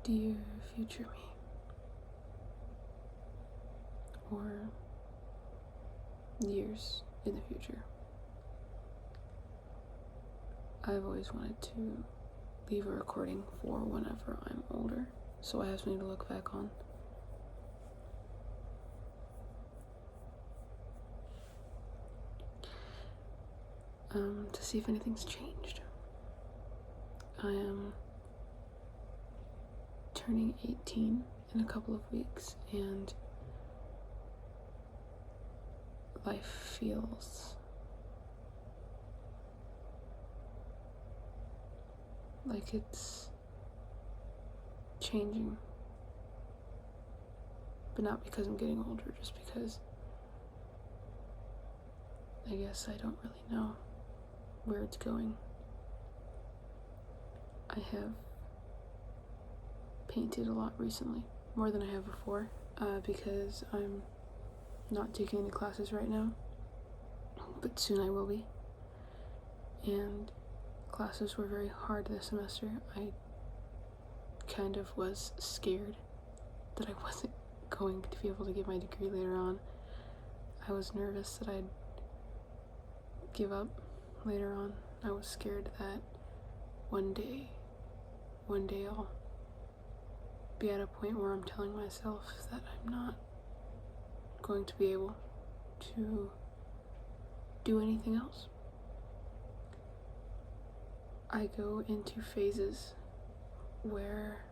Dear future me, or years in the future, I've always wanted to leave a recording for whenever I'm older, so I have something to look back on. To see if anything's changed. I am turning 18 in a couple of weeks, and life feels like it's changing, but not because I'm getting older, just because I guess I don't really know where it's going. I have painted a lot recently, more than I have before, because I'm not taking any classes right now, but soon I will be. And classes were very hard this semester. I kind of was scared that I wasn't going to be able to get my degree later on. I was nervous that I'd give up later on. I was scared that one day I'll be at a point where I'm telling myself that I'm not going to be able to do anything else. I go into phases where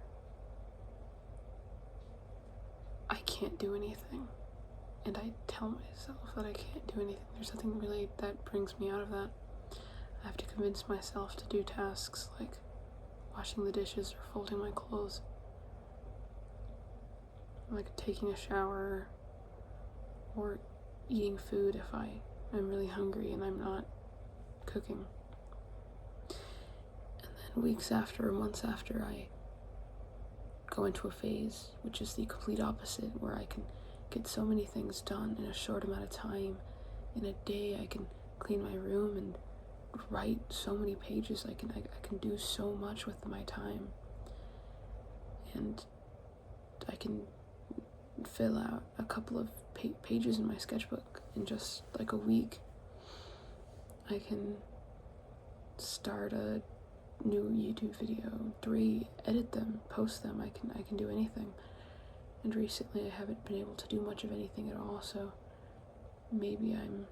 I can't do anything, and I tell myself that I can't do anything. There's nothing really that brings me out of that. I have to convince myself to do tasks like washing the dishes or folding my clothes, like taking a shower or eating food if I am really hungry and I'm not cooking. And then weeks after or months after, I go into a phase which is the complete opposite, where I can get so many things done in a short amount of time. In a day I can clean my room and write so many pages. I can do so much with my time, and I can fill out a couple of pages in my sketchbook in just like a week. I can start a new YouTube video, edit them, post them. I can do anything. And recently I haven't been able to do much of anything at all, so maybe I'm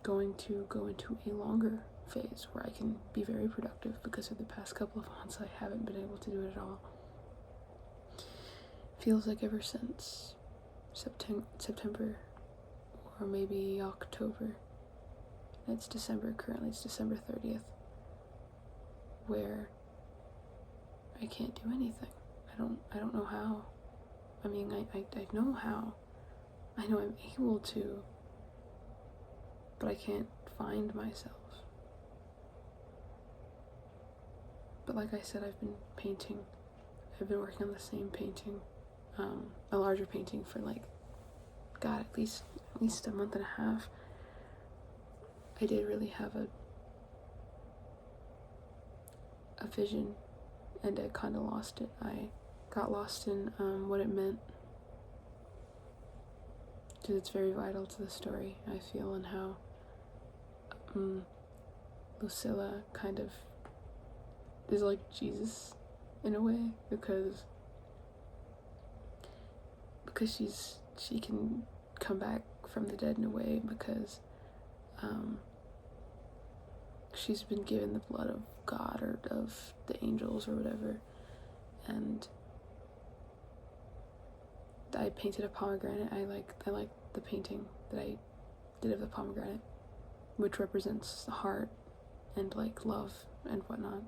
going to go into a longer phase where I can be very productive, because of the past couple of months I haven't been able to do it at all. Feels like ever since September or maybe October. It's December currently. It's December 30th, where I can't do anything. I don't know how. I mean, I know how. I know I'm able to, but I can't find myself. But like I said, I've been painting. I've been working on the same painting, a larger painting, for at least a month and a half. I did really have a vision, and I kind of lost it. I got lost in what it meant, because it's very vital to the story, I feel, and how Lucilla kind of is like Jesus in a way, because she can come back from the dead in a way, because she's been given the blood of God or of the angels or whatever. And I painted a pomegranate. I like the painting that I did of the pomegranate, which represents the heart and like love and whatnot.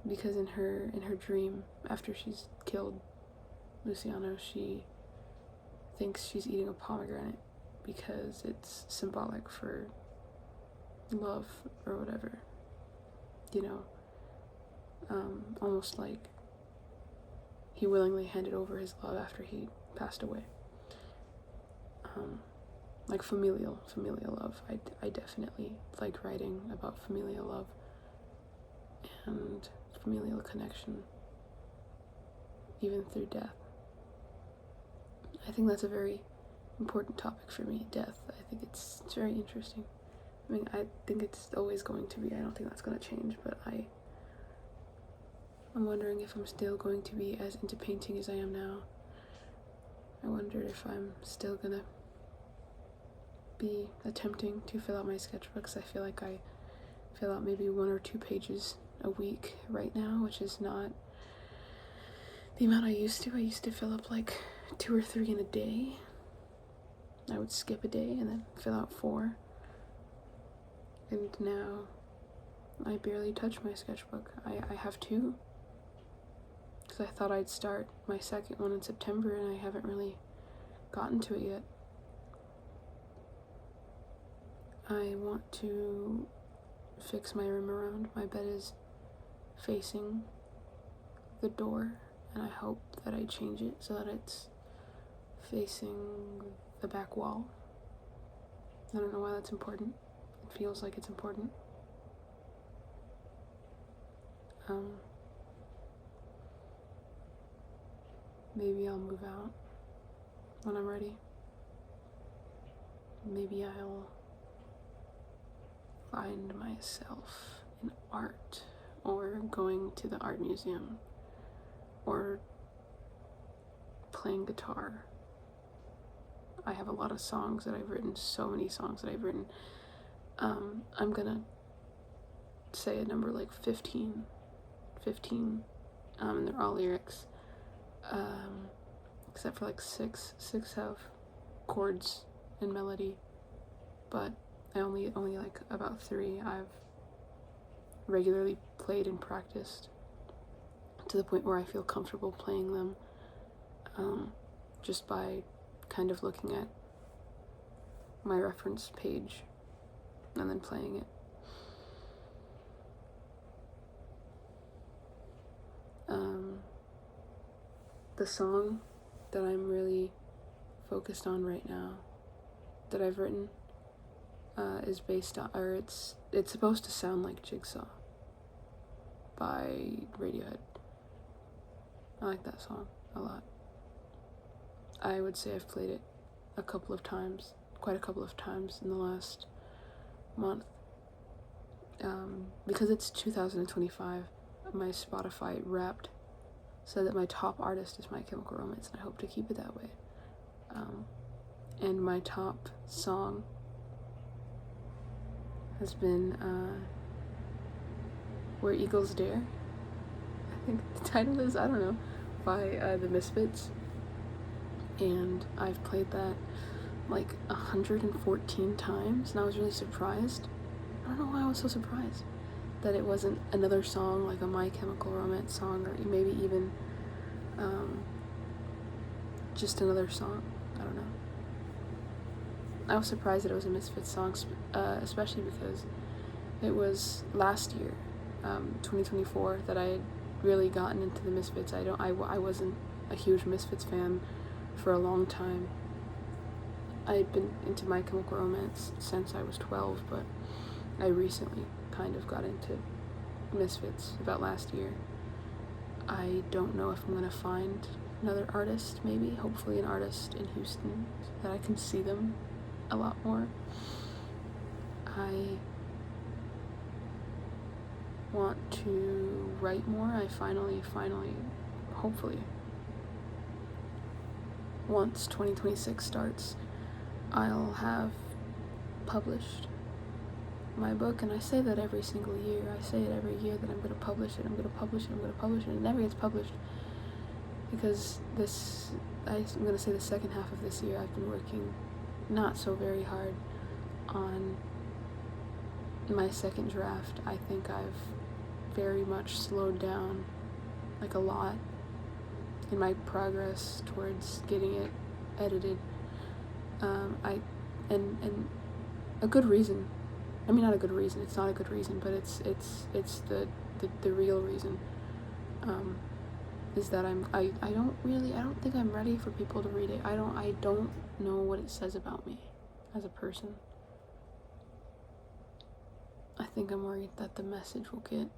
Because in her dream, after she's killed Luciano, she thinks she's eating a pomegranate because it's symbolic for love or whatever, almost like he willingly handed over his love after he passed away. Like familial love. I definitely like writing about familial love, and familial connection, even through death. I think that's a very important topic for me, death. I think it's very interesting. I mean, I think it's always going to be. I don't think that's going to change, but I'm wondering if I'm still going to be as into painting as I am now. I wondered if I'm still going to be attempting to fill out my sketchbooks. I feel like I fill out maybe 1 or 2 pages a week right now, which is not the amount I used to. I used to fill up like 2 or 3 in a day. I would skip a day and then fill out 4. And now I barely touch my sketchbook. I have 2, because I thought I'd start my second one in September, and I haven't really gotten to it yet. I want to fix my room around. My bed is facing the door, and I hope that I change it so that it's facing the back wall. I don't know why that's important. It feels like it's important. Maybe I'll move out when I'm ready. Maybe I'll find myself in art, or going to the art museum, or playing guitar. I have a lot of songs that I've written, so many songs that I've written. I'm gonna say a number like 15, and they're all lyrics, except for like 6 have chords and melody, but I only like about 3 I've regularly played and practiced to the point where I feel comfortable playing them, just by kind of looking at my reference page and then playing it. The song that I'm really focused on right now, that I've written, is based on, or it's supposed to sound like Jigsaw by Radiohead. I like that song a lot. I would say I've played it quite a couple of times in the last month. Because it's 2025, my Spotify Wrapped said that my top artist is My Chemical Romance, and I hope to keep it that way. And my top song has been Where Eagles Dare. I think the title is, I don't know, by the Misfits. And I've played that like 114 times, and I was really surprised. I don't know why I was so surprised that it wasn't another song, like a My Chemical Romance song, or maybe even just another song. I don't know. I was surprised that it was a Misfits song, especially because it was last year, 2024, that I had really gotten into the Misfits. I wasn't a huge Misfits fan for a long time. I had been into My Chemical Romance since I was 12, but I recently kind of got into Misfits about last year. I don't know if I'm gonna find another artist, maybe, hopefully an artist in Houston, that I can see them a lot more. I want to write more. I finally, hopefully, once 2026 starts, I'll have published my book, and I say that every single year. I say it every year that I'm going to publish it, and it never gets published, because I'm going to say the second half of this year I've been working not so very hard on my second draft. I think I've very much slowed down, like a lot, in my progress towards getting it edited. And a good reason. I mean, not a good reason. It's not a good reason, but it's the real reason. Is that I don't think I'm ready for people to read it. I don't know what it says about me as a person. I think I'm worried that the message will get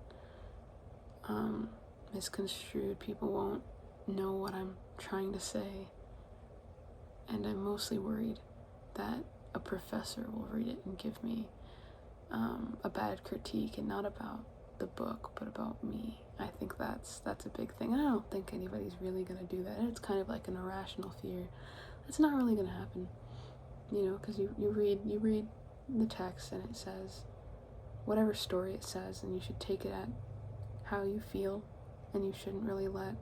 misconstrued. People won't know what I'm trying to say. And I'm mostly worried that a professor will read it and give me a bad critique, and not about the book, but about me. I think that's a big thing. And I don't think anybody's really gonna do that. It's kind of like an irrational fear. It's not really gonna happen, because you read the text and it says whatever story it says, and you should take it at how you feel, and you shouldn't really let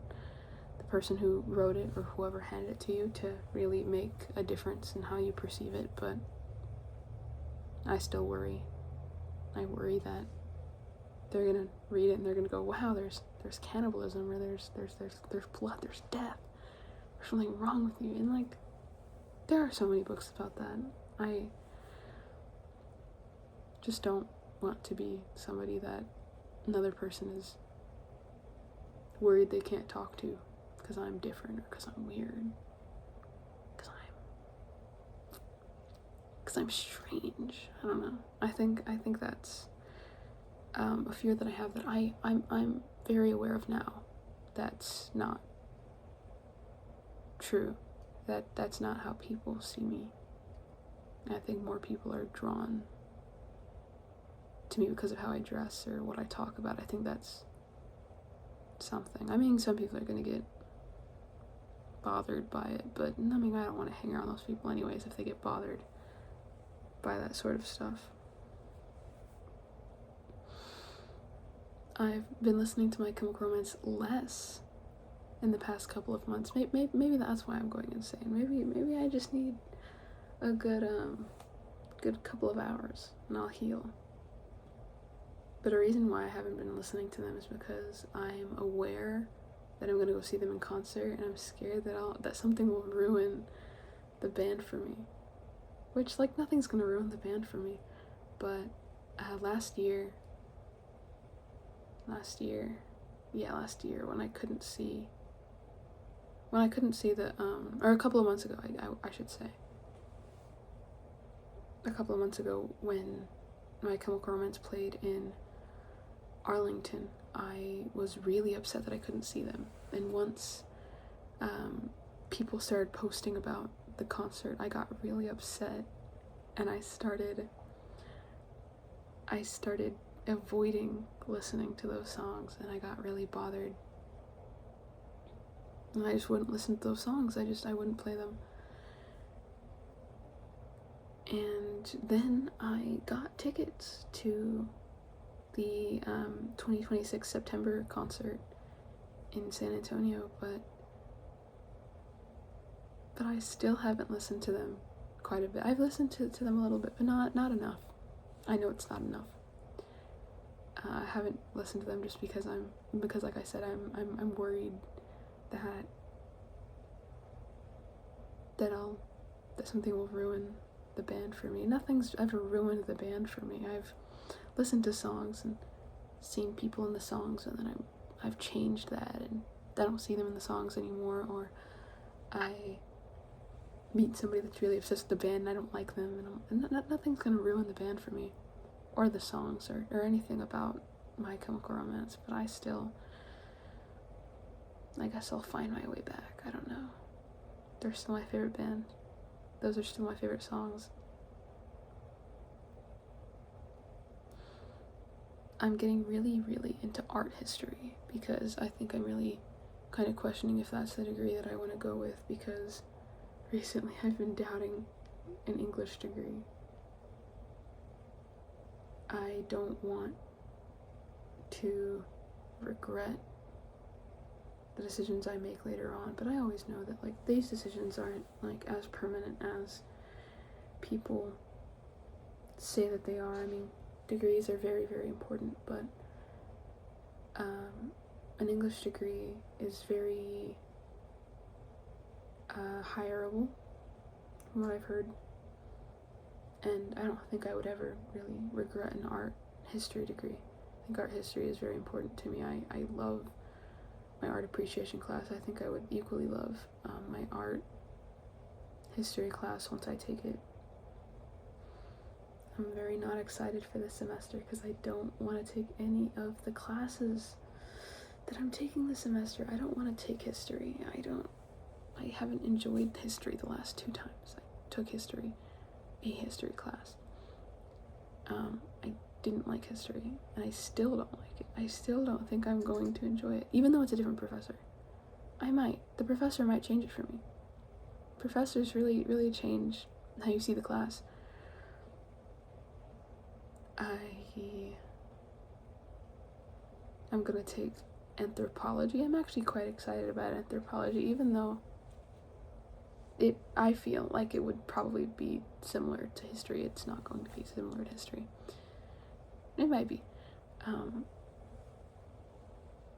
the person who wrote it or whoever handed it to you to really make a difference in how you perceive it. But I still worry. I worry that they're gonna read it and they're gonna go, wow, there's cannibalism, or there's blood, there's death, there's something wrong with you. And like, there are so many books about that. I just don't want to be somebody that another person is worried they can't talk to because I'm different, or because I'm weird, because I'm strange. I don't know. I think that's a fear that I have, that I'm very aware of now. That's not true. That's not how people see me. I think more people are drawn to me because of how I dress or what I talk about. I think that's something. I mean, some people are gonna get bothered by it, but I mean, I don't want to hang around those people anyways if they get bothered by that sort of stuff. I've been listening to My Chemical Romance less in the past couple of months. Maybe that's why I'm going insane. Maybe I just need a good couple of hours and I'll heal. But a reason why I haven't been listening to them is because I'm aware that I'm gonna go see them in concert, and I'm scared that something will ruin the band for me. Which, like, nothing's gonna ruin the band for me. But last year, when I couldn't see the or a couple of months ago, I should say. A couple of months ago, when My Chemical Romance played in Arlington, I was really upset that I couldn't see them. And once people started posting about the concert, I got really upset, and I started avoiding listening to those songs, and I got really bothered. And I just wouldn't listen to those songs. I wouldn't play them. And then I got tickets to the 2026 September concert in San Antonio, but I still haven't listened to them quite a bit. I've listened to them a little bit, but not enough. I know it's not enough. I haven't listened to them just because like I said, I'm worried that something will ruin the band for me. Nothing's ever ruined the band for me. I've listened to songs and seen people in the songs, and then I've changed that, and I don't see them in the songs anymore, or I meet somebody that's really obsessed with the band and I don't like them, and nothing's gonna ruin the band for me, or the songs, or anything about My Chemical Romance. But I guess I'll find my way back. I don't know. They're still my favorite band. Those are still my favorite songs. I'm getting really, really into art history because I think I'm really kind of questioning if that's the degree that I want to go with, because recently I've been doubting an English degree. I don't want to regret the decisions I make later on, but I always know that, like, these decisions aren't, like, as permanent as people say that they are. I mean, degrees are very, very important, but an English degree is very hireable, from what I've heard, and I don't think I would ever really regret an art history degree. I think art history is very important to me. I love my art appreciation class. I think I would equally love my art history class once I take it. I'm very not excited for this semester because I don't want to take any of the classes. that I'm taking this semester. I don't want to take history. I haven't enjoyed history the last 2 times I took a history class. I didn't like history, and I still don't like it. I still don't think I'm going to enjoy it, even though it's a different professor. I might. The professor might change it for me. Professors really, really change how you see the class. I'm gonna take anthropology. I'm actually quite excited about anthropology, even though I feel like it would probably be similar to history. It's not going to be similar to history. It might be. And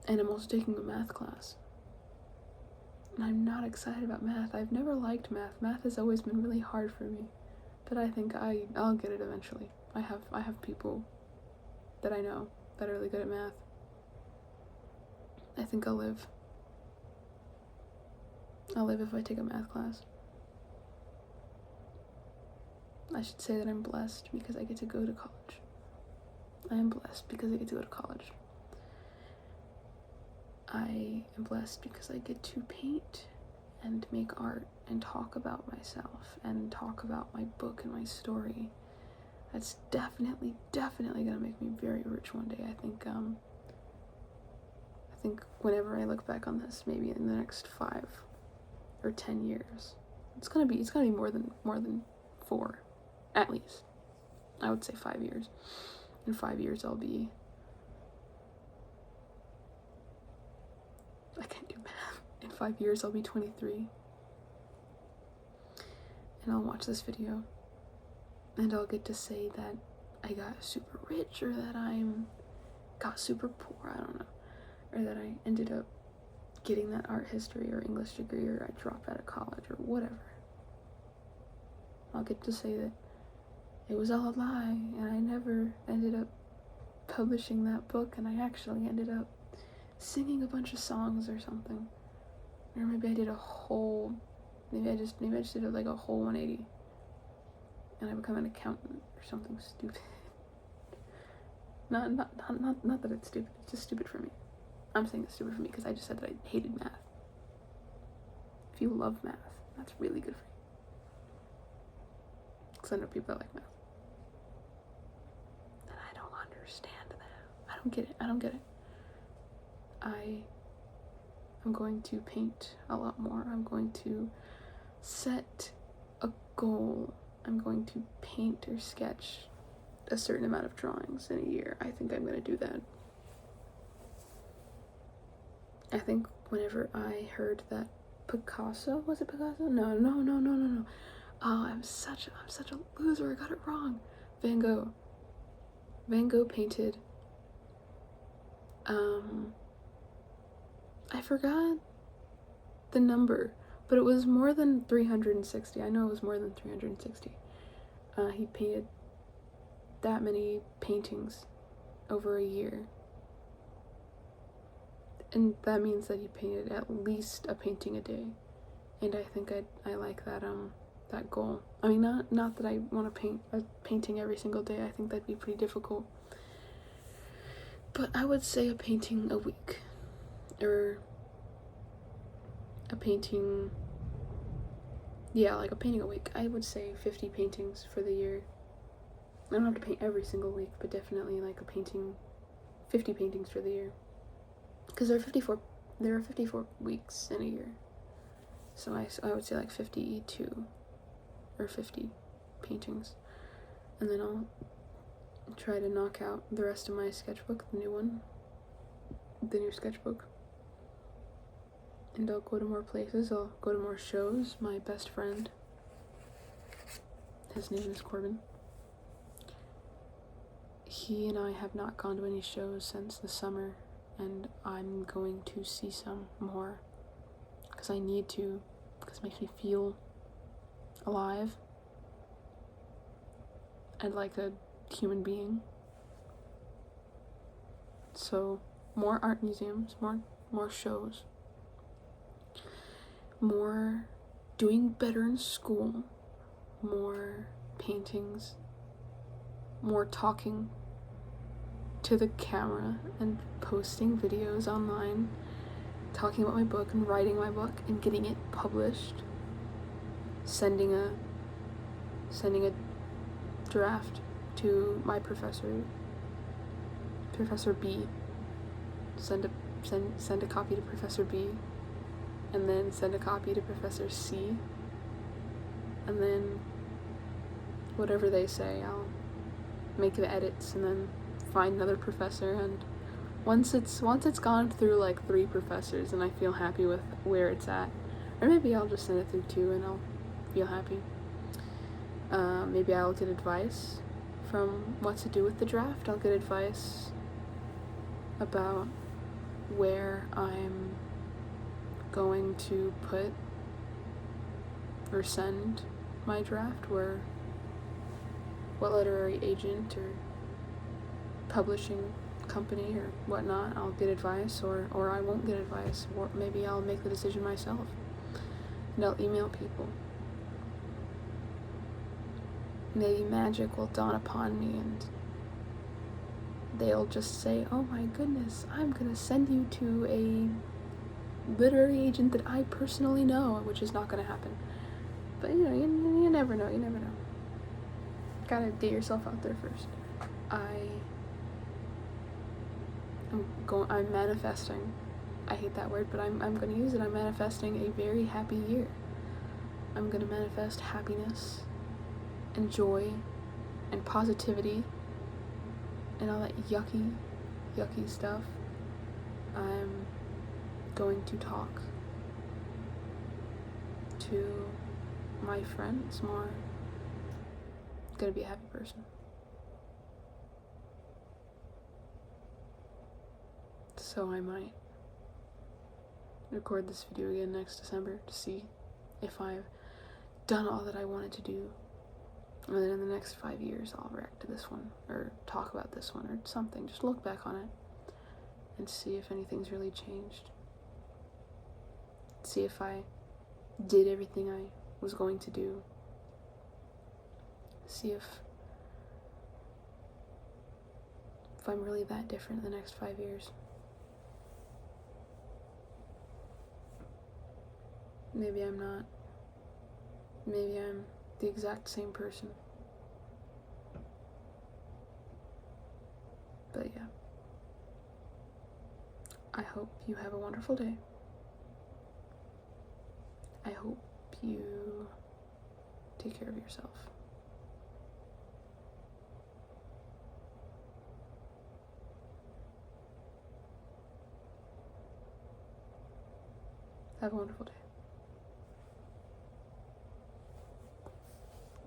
I'm also taking a math class. And I'm not excited about math. I've never liked math. Math has always been really hard for me. But I think I'll get it eventually. I have people that I know that are really good at math. I think I'll live. I'll live if I take a math class. I should say that I'm blessed because I get to go to college. I am blessed because I get to go to college. I am blessed because I get to paint and make art and talk about myself and talk about my book and my story. That's definitely gonna make me very rich one day. I think whenever I look back on this, maybe in the next 5 or 10 years, it's gonna be more than 4, at least. I would say 5 years. In 5 years, I can't do math. In 5 years, I'll be 23. And I'll watch this video. And I'll get to say that I got super rich, or that got super poor, I don't know. Or that I ended up getting that art history or English degree, or I dropped out of college, or whatever. I'll get to say that it was all a lie, and I never ended up publishing that book, and I actually ended up singing a bunch of songs or something. Or maybe I did maybe I just did like a whole 180, and I become an accountant or something stupid. Not that it's stupid, it's just stupid for me. I'm saying it's stupid for me because I just said that I hated math. If you love math, that's really good for you. Because I know people that like math. And I don't understand that. I don't get it. I'm going to paint a lot more. I'm going to set a goal. I'm going to paint or sketch a certain amount of drawings in a year. I think I'm going to do that. I think whenever I heard that Picasso, was it Picasso? No. Oh, I'm such a loser. I got it wrong. Van Gogh painted, I forgot the number, but it was more than 360. I know it was more than 360. He painted that many paintings over a year. And that means that he painted at least a painting a day. And I think I like that goal. I mean, not that I want to paint a painting every single day. I think that'd be pretty difficult. But I would say a painting a week. Or a painting, like a painting a week. I would say 50 paintings for the year. I don't have to paint every single week, but definitely like 50 paintings for the year. Because there are 54 weeks in a year. So I would say like 52 or 50 paintings. And then I'll try to knock out the rest of my sketchbook, the new sketchbook. And I'll go to more places, I'll go to more shows. My best friend, his name is Corbin. He and I have not gone to any shows since the summer, and I'm going to see some more because I need to, because it makes me feel alive and like a human being. So more art museums, more shows, more doing better in school, more paintings, more talking to the camera and posting videos online, talking about my book and writing my book and getting it published, sending a draft to my professor, Professor B, send a copy to Professor B, and then send a copy to Professor C, and then whatever they say, I'll make the edits and then find another professor, and once it's gone through like 3 professors and I feel happy with where it's at, or maybe I'll just send it through 2 and I'll feel happy. Maybe I'll get advice from what to do with the draft. I'll get advice about where I'm going to put or send my draft, what literary agent or publishing company or whatnot I'll get advice, or I won't get advice, or maybe I'll make the decision myself and I'll email people. Maybe magic will dawn upon me and they'll just say, oh my goodness, I'm gonna send you to a literary agent that I personally know, which is not gonna happen. But you never know, Gotta get yourself out there first. I'm manifesting. I hate that word, but I'm gonna use it. I'm manifesting a very happy year. I'm gonna manifest happiness and joy and positivity and all that yucky stuff. I'm going to talk to my friends more. I'm gonna be a happy person. So I might record this video again next December to see if I've done all that I wanted to do. And then in the next 5 years, I'll react to this one, or talk about this one, or something. Just look back on it and see if anything's really changed. See if I did everything I was going to do. See if I'm really that different in the next 5 years. Maybe I'm not. Maybe I'm the exact same person. But yeah. I hope you have a wonderful day. I hope you take care of yourself. Have a wonderful day.